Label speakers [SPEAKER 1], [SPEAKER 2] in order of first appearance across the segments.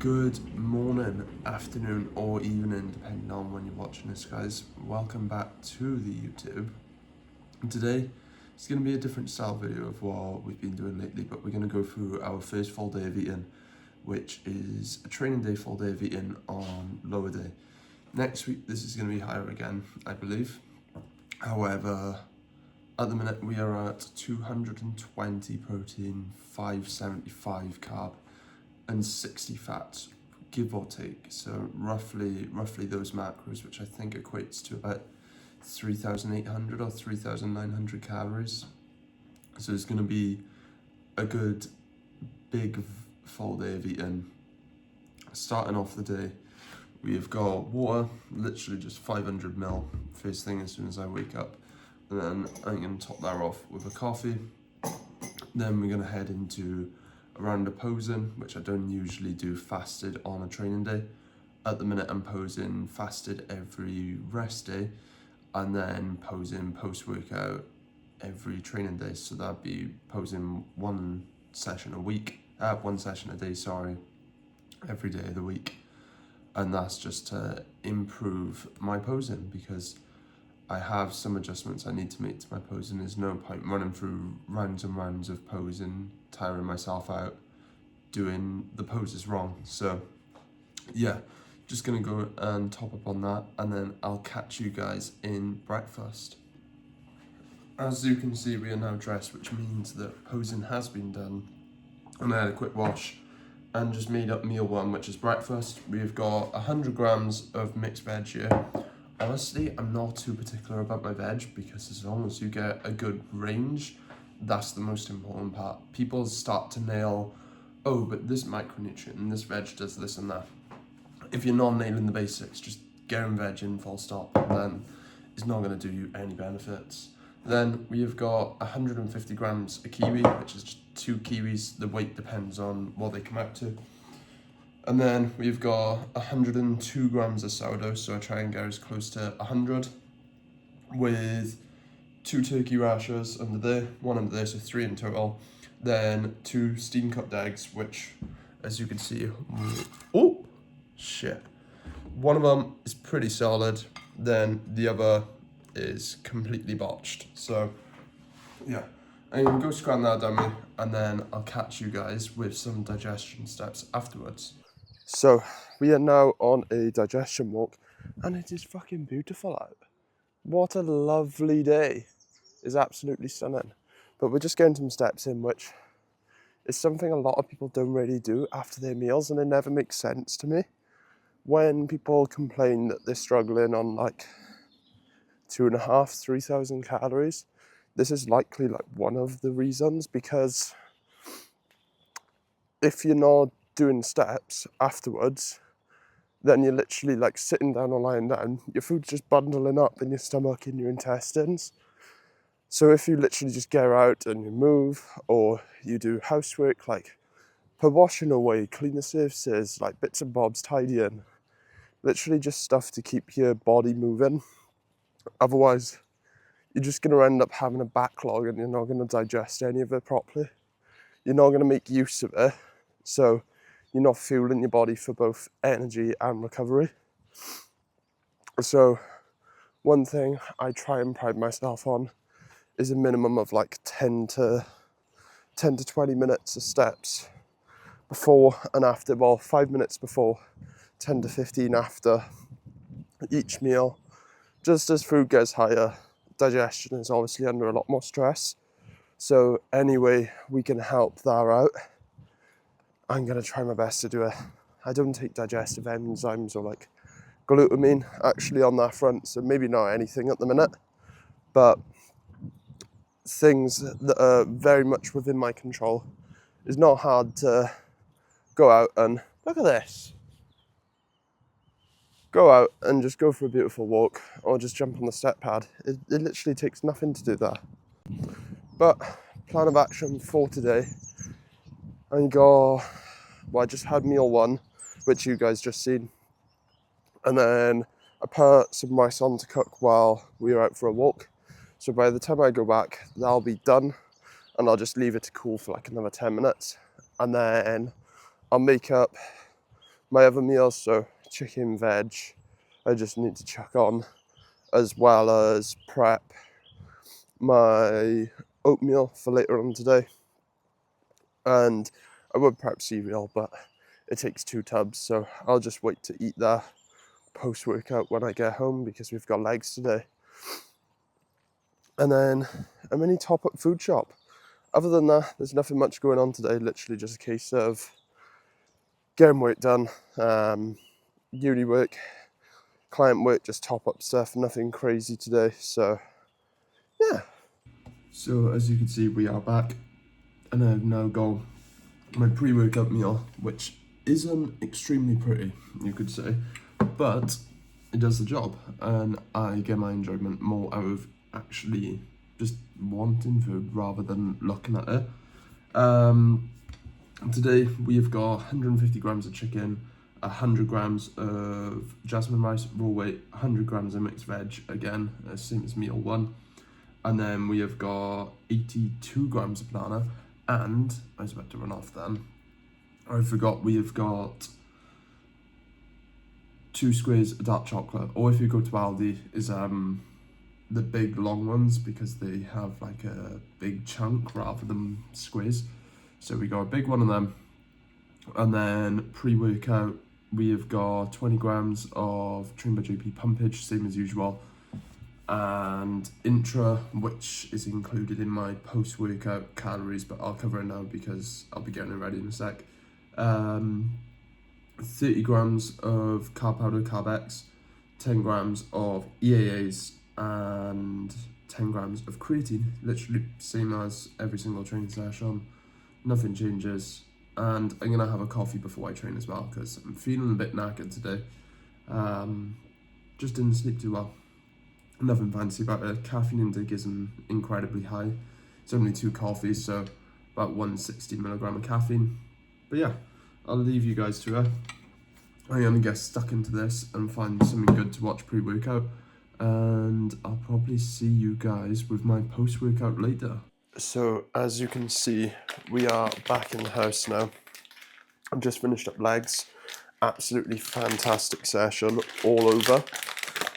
[SPEAKER 1] Good morning, afternoon or evening, depending on when you're watching this, guys. Welcome back to the YouTube. And today, it's going to be a different style video of what we've been doing lately, but we're going to go through our first full day of eating, which is a training day, full day of eating on lower day. Next week, this is going to be higher again, I believe. However, at the minute, we are at 220 protein, 575 carb, and 60 fats, give or take. So roughly those macros, which I think equates to about 3,800 or 3,900 calories. So it's going to be a good big full day of eating. Starting off the day, we've got water, literally just 500 ml first thing as soon as I wake up, and then I'm going to top that off with a coffee. Then we're going to head into a round of posing, which I don't usually do fasted on a training day. At the minute, I'm posing fasted every rest day, and then posing post-workout every training day. So that'd be posing one session a day, sorry, every day of the week. And that's just to improve my posing, because I have some adjustments I need to make to my posing. There's no point running through rounds and rounds of posing, tiring myself out, doing the poses wrong. So yeah, just gonna go and top up on that, and then I'll catch you guys in breakfast. As you can see, we are now dressed, which means that posing has been done, and I had a quick wash and just made up meal one, which is breakfast. We've got 100 grams of mixed veg here. Honestly, I'm not too particular about my veg, because as long as you get a good range, that's the most important part. People start to nail, oh, but this micronutrient and this veg does this and that. If you're not nailing the basics, just getting veg in full stop, then it's not going to do you any benefits. Then we've got 150 grams of kiwi, which is just 2 kiwis. The weight depends on what they come out to. And then we've got 102 grams of sourdough, so I try and get as close to 100, with 2 turkey rashers under there, 1 under there, so 3 in total. Then 2 steam cooked eggs, which, as you can see, oh shit, one of them is pretty solid, then the other is completely botched. So yeah, I'm gonna go scram that dummy, and then I'll catch you guys with some digestion steps afterwards. So we are now on a digestion walk, and it is fucking beautiful out. What a lovely day. It's absolutely stunning. But we're just getting some steps in, which is something a lot of people don't really do after their meals, and it never makes sense to me. When people complain that they're struggling on like 2,500, 3,000 calories, this is likely like one of the reasons, because if you're not doing steps afterwards, then you're literally like sitting down or lying down, your food's just bundling up in your stomach, in your intestines. So if you literally just get out and you move, or you do housework, like put washing away, clean the surfaces, like bits and bobs, tidying, literally just stuff to keep your body moving. Otherwise, you're just going to end up having a backlog, and you're not going to digest any of it properly. You're not going to make use of it, so you're not fueling your body for both energy and recovery. So one thing I try and pride myself on is a minimum of like 10 to 20 minutes of steps before and after, well, 5 minutes before, 10 to 15 after each meal. Just as food gets higher, digestion is obviously under a lot more stress. So any way we can help that out, I'm going to try my best to do it. I don't take digestive enzymes or like glutamine actually on that front, so maybe not anything at the minute, but things that are very much within my control. It's not hard to go out and, look at this, go out and just go for a beautiful walk, or just jump on the step pad. It literally takes nothing to do that. But plan of action for today, I just had meal one, which you guys just seen, and then I put some rice on to cook while we were out for a walk. So by the time I go back, that'll be done, and I'll just leave it to cool for like another 10 minutes, and then I'll make up my other meals, so chicken, veg, I just need to chuck on, as well as prep my oatmeal for later on today. And I would prep cereal, but it takes 2 tubs, so I'll just wait to eat that post-workout when I get home because we've got legs today. And then a mini top-up food shop. Other than that, there's nothing much going on today, literally just a case of getting work done, uni work, client work, just top-up stuff, nothing crazy today, so yeah. So as you can see, we are back, and I've now got my pre-workout meal, which isn't extremely pretty, you could say, but it does the job, and I get my enjoyment more out of actually just wanting food rather than looking at it. Today we have got 150 grams of chicken, 100 grams of jasmine rice raw weight, 100 grams of mixed veg, again, same as meal 1. And then we have got 82 grams of banana, and I was about to run off then. I forgot we have got 2 squares of dark chocolate, or if you go to Aldi, is the big long ones because they have like a big chunk rather than squares. So we got a big one of them. And then pre-workout, we have got 20 grams of Train by JP pumpage, same as usual. And intra, which is included in my post-workout calories, but I'll cover it now because I'll be getting it ready in a sec. 30 grams of carb powder, Carb X, 10 grams of EAAs, and 10 grams of creatine. Literally same as every single training session. Nothing changes. And I'm going to have a coffee before I train as well because I'm feeling a bit knackered today. Just didn't sleep too well. Nothing fancy about it. Caffeine intake isn't incredibly high. It's only 2 coffees, so about 160 milligram of caffeine. But yeah, I'll leave you guys to it. I'm going to get stuck into this and find something good to watch pre-workout. And I'll probably see you guys with my post-workout later. So as you can see, we are back in the house now. I've just finished up legs. Absolutely fantastic session all over.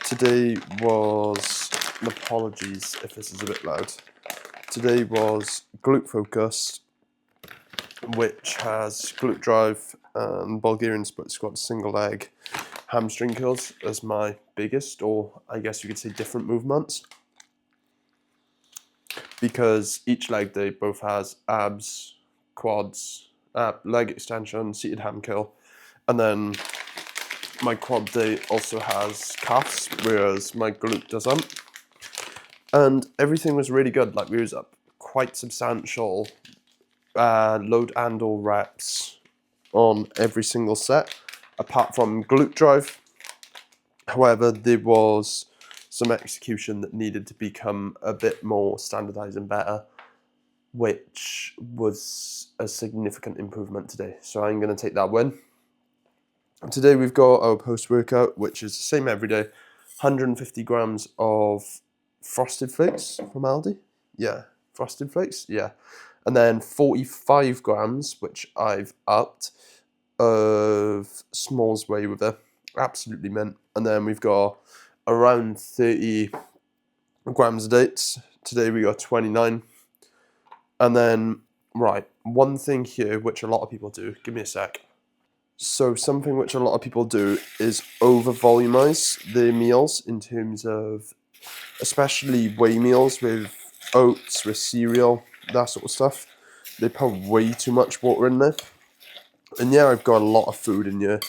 [SPEAKER 1] Today was, and apologies if this is a bit loud. Today was glute focused, which has glute drive and Bulgarian split squat single leg, hamstring curls as my biggest, or I guess you could say different movements. Because each leg day both has abs, quads, leg extension, seated ham curl, and then my quad day also has calves, whereas my glute doesn't. And everything was really good. Like, we was up quite substantial load and or reps on every single set, apart from glute drive. However, there was some execution that needed to become a bit more standardized and better, which was a significant improvement today. So I'm going to take that win. Today we've got our post-workout, which is the same every day. 150 grams of Frosted Flakes from Aldi. Yeah, Frosted Flakes, yeah. And then 45 grams, which I've upped, of Smalls Whey with it. Absolutely mint. And then we've got around 30 grams of dates. Today we got 29. And then, right, one thing here which a lot of people do, give me a sec. So something which a lot of people do is over-volumize their meals in terms of, especially whey meals with oats, with cereal, that sort of stuff. They put way too much water in there. And yeah, I've got a lot of food in here.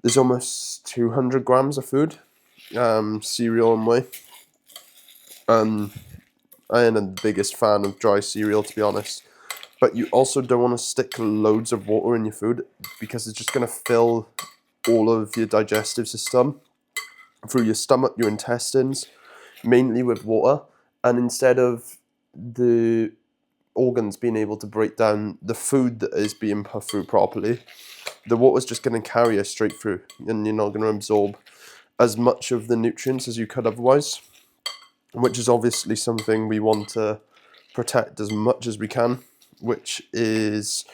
[SPEAKER 1] There's almost 200 grams of food, cereal and whey. I am the biggest fan of dry cereal, to be honest. But you also don't want to stick loads of water in your food because it's just going to fill all of your digestive system through your stomach, your intestines, mainly with water. And instead of the organs being able to break down the food that is being put through properly, the water's just going to carry it straight through, and you're not going to absorb as much of the nutrients as you could otherwise, which is obviously something we want to protect as much as we can, which is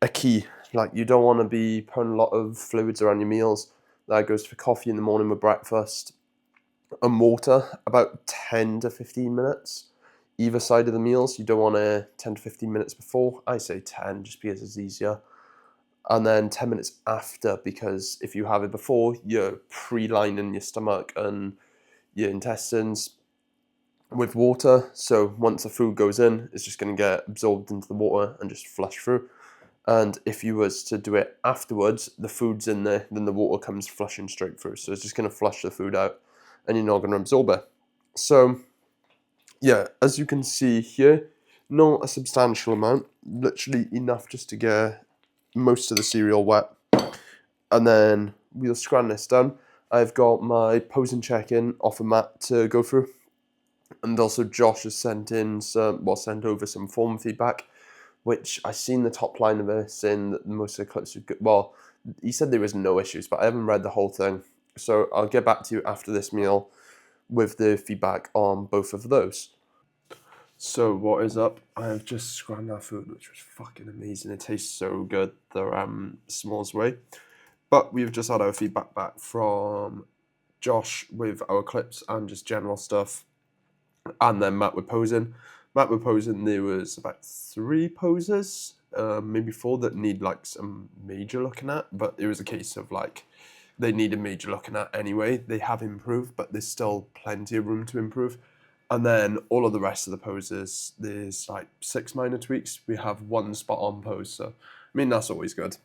[SPEAKER 1] a key Like, you don't want to be putting a lot of fluids around your meals. That goes for coffee in the morning with breakfast and water, about 10 to 15 minutes either side of the meals. You don't want to 10 to 15 minutes before. I say 10 just because it's easier. And then 10 minutes after, because if you have it before, you're pre-lining your stomach and your intestines with water. So once the food goes in, it's just going to get absorbed into the water and just flush through. And if you was to do it afterwards, the food's in there, then the water comes flushing straight through. So it's just going to flush the food out and you're not going to absorb it. So yeah, as you can see here, not a substantial amount, literally enough just to get most of the cereal wet. And then we'll scran this done. I've got my pose and check-in off a mat to go through. And also Josh has sent over some form feedback, which I seen the top line of it saying that most of the clips were good. Well, he said there was no issues, but I haven't read the whole thing. So I'll get back to you after this meal with the feedback on both of those. So what is up? I have just scrambled our food, which was fucking amazing. It tastes so good, the s'mores way. But we've just had our feedback back from Josh with our clips and just general stuff. And then Matt with posing. Matt with posing, there was about 3 poses, maybe 4 that need like some major looking at. But it was a case of like, they need a major looking at anyway. They have improved, but there's still plenty of room to improve. And then all of the rest of the poses, there's like 6 minor tweaks. We have 1 spot on pose. So, I mean, that's always good.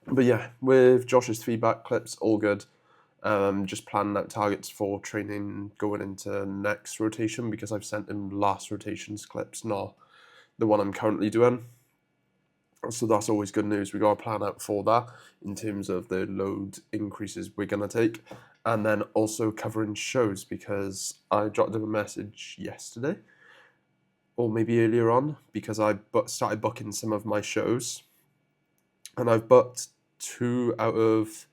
[SPEAKER 1] But yeah, with Josh's feedback clips, all good. Just planning out targets for training going into next rotation, because I've sent him last rotation's clips, not the one I'm currently doing. So that's always good news. We got a plan out for that in terms of the load increases we're going to take. And then also covering shows, because I dropped him a message yesterday, or maybe earlier on, because I started booking some of my shows. And I've booked 2 out of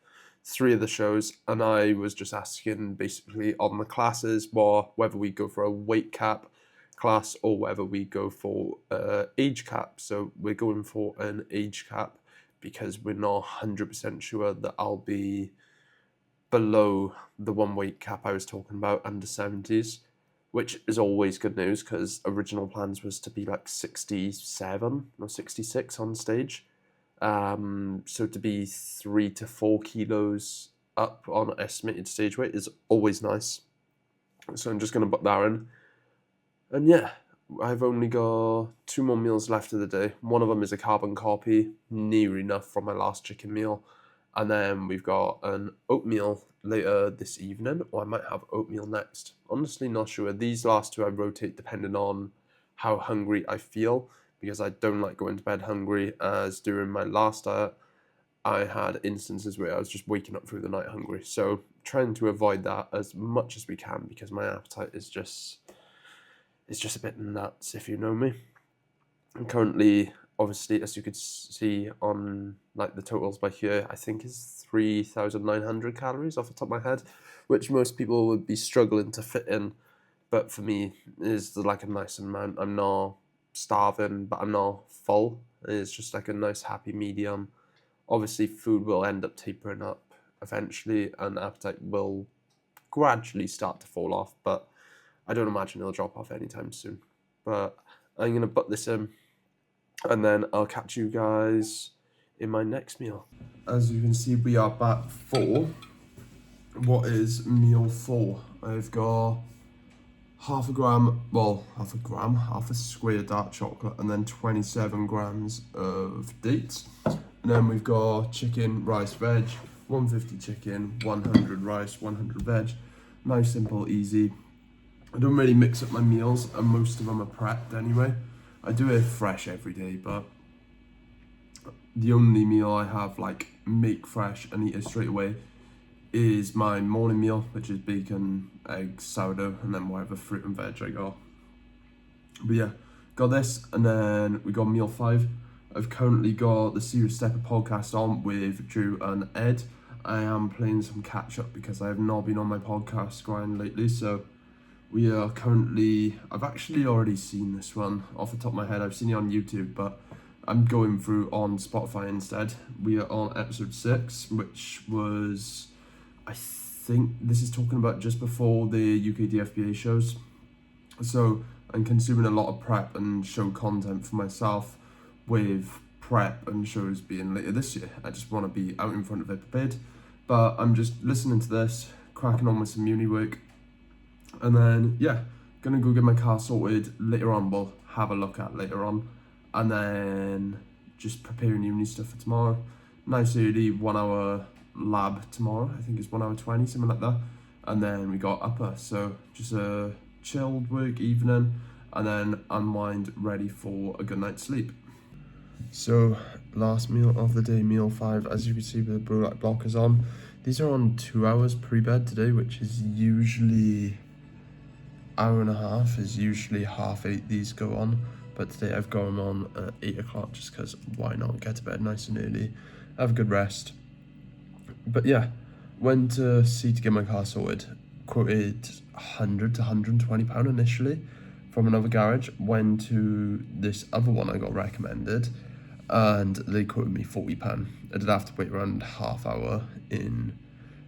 [SPEAKER 1] 3 of the shows, and I was just asking basically on the classes whether we go for a weight cap class or whether we go for age cap. So we're going for an age cap because we're not 100% sure that I'll be below the 1 weight cap I was talking about, under 70s, which is always good news, because original plans was to be like 67 or 66 on stage. So to be 3 to 4 kilos up on estimated stage weight is always nice. So I'm just going to put that in. And yeah, I've only got 2 more meals left of the day. One of them is a carbon copy, near enough from my last chicken meal. And then we've got an oatmeal later this evening, or I might have oatmeal next. Honestly, not sure. These last 2 I rotate depending on how hungry I feel, because I don't like going to bed hungry, as during my last diet, I had instances where I was just waking up through the night hungry. So trying to avoid that as much as we can, because my appetite is just a bit nuts, if you know me. I'm currently, obviously, as you could see on like the totals by here, I think is 3,900 calories off the top of my head, which most people would be struggling to fit in. But for me, is like a nice amount. I'm not starving, but I'm not full. It's just like a nice happy medium. Obviously, food will end up tapering up eventually, and appetite will gradually start to fall off, but I don't imagine it'll drop off anytime soon. But I'm going to put this in, and then I'll catch you guys in my next meal. As you can see, we are back for what is meal 4. I've got half a square dark chocolate, and then 27 grams of dates. And then we've got chicken, rice, veg, 150 chicken, 100 rice, 100 veg. Nice, simple, easy. I don't really mix up my meals, and most of them are prepped anyway. I do it fresh every day, but the only meal I have like make fresh and eat it straight away is my morning meal, which is bacon, eggs, sourdough, and then whatever fruit and veg I got. But yeah, got this, and then we got meal 5. I've currently got the Serious Stepper podcast on with Drew and Ed. I am playing some catch up because I have not been on my podcast grind lately, so we are currently, I've actually already seen this one off the top of my head. I've seen it on YouTube, but I'm going through on Spotify instead. We are on episode 6, which was, I think this is talking about just before the UK DFBA shows. So I'm consuming a lot of prep and show content for myself, with prep and shows being later this year. I just want to be out in front of it prepared. But I'm just listening to this, cracking on with some uni work, and then gonna go get my car sorted later on. We'll have a look at later on, and then just preparing uni stuff for tomorrow. Nice early 1 hour lab tomorrow. I think it's 1 hour 20, something like that. And then we got upper, so just a chilled work evening, and then unwind, ready for a good night's sleep. So last meal of the day, meal 5, as you can see with the blue light blockers on. These are on 2 hours pre-bed today, which is usually hour and a half, is usually 8:30 these go on. But today I've got them on at 8 o'clock just because why not get to bed nice and early, have a good rest. But went to see to get my car sorted, quoted £100 to £120 initially from another garage. Went to this other one I got recommended, and they quoted me £40. I did have to wait around half hour in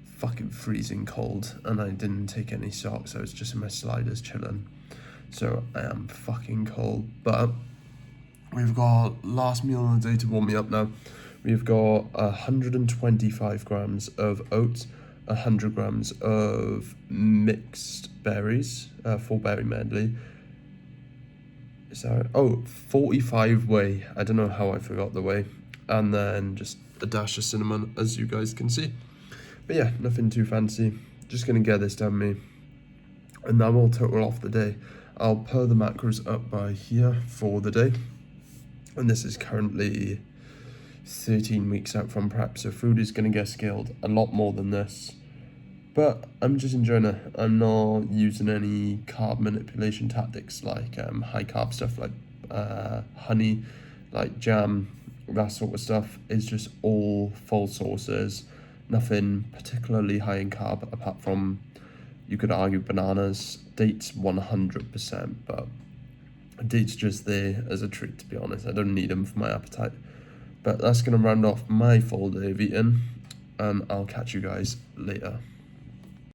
[SPEAKER 1] fucking freezing cold, and I didn't take any socks. I was just in my sliders chilling, so I am fucking cold. But we've got last meal of the day to warm me up now. We've got 125 grams of oats, 100 grams of mixed berries, 4-berry medley. Is that 45 whey? I don't know how I forgot the whey. And then just a dash of cinnamon, as you guys can see. But nothing too fancy. Just gonna get this done me, and that will total off the day. I'll put the macros up by here for the day, and this is currently 13 weeks out from prep, so food is gonna get scaled a lot more than this. But I'm just enjoying it. I'm not using any carb manipulation tactics like high carb stuff like honey, like jam, that sort of stuff. It's just all full sources, nothing particularly high in carb apart from, you could argue, bananas, dates 100%, but dates just there as a treat, to be honest. I don't need them for my appetite. But that's going to round off my full day of eating, and I'll catch you guys later.